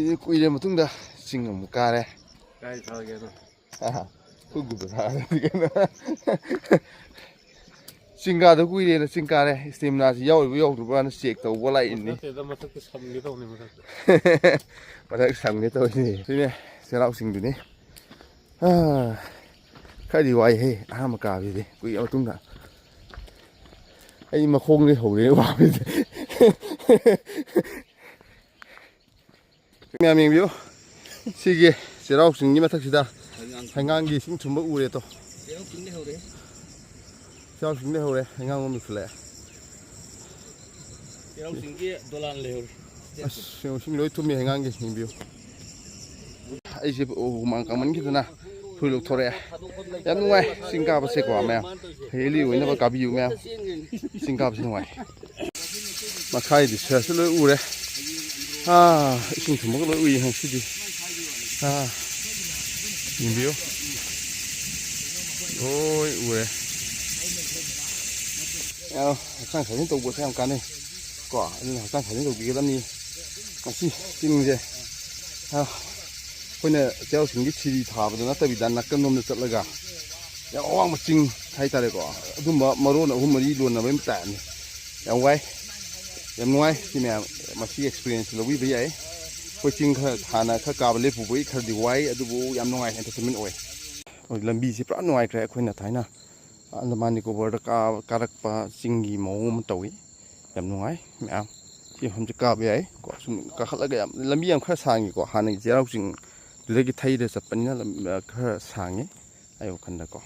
kuile matungda singam kare kai thagena hugu thagena singa da kuile na singkare stamina si yaw yaw du ban check taw bola inni da matak samge taw ni matak samge taw ni sine serau sing du ni khai wai he ma ka bi de kui matungda ai ma khong ni ho ni wa bi Mẹ mình biểu xí kia sẽ rau sinh như mà thật sự da hành ngang gì sinh chủng bốc u đấy to sẽ rau sinh đấy hầu đấy hành ngang mình phải sẽ rau sinh kia đô la lều sinh lối tụi mình hành ngang gì mình biểu ai sẽ mang cái món kia na thôi lúc thôi em ngoài sinh cá bớt quá mẹ thấy liu nó có cá biu mẹ sinh cá bớt ngoài mà khai thì sẽ lối u đấy sinh chủng bốc lối u hàng xí đi nhìn biểu ôi ui sang khởi tàu bộ xem cá này quả nên là sang khởi tàu bị cái lắm đi mà xí xin gì hôm nay theo sinh cái chi thả vào nó tại vì đàn nát cân nôm được rất là gà ya oang mà chinh thay ta đấy quả đúng mà rồi nó hôm mà đi luôn là mấy tản em quay em ngoài thì mẹ mà xí experience là quý vị ấy coi chinh thà là khá cao lên phụ với khá đi quay ở đâu em ngoài entertainment oi làm bi si pra noi kre khoi na thaina Andaman Nicobar ka karak pa singi mo mo tawi yam nuai me si hom ka be ai ko sum ka khala ga yam lambi yam kha sangi ko hanai jerau sing le gi thai de sapani na kha sangi ayo khanda ko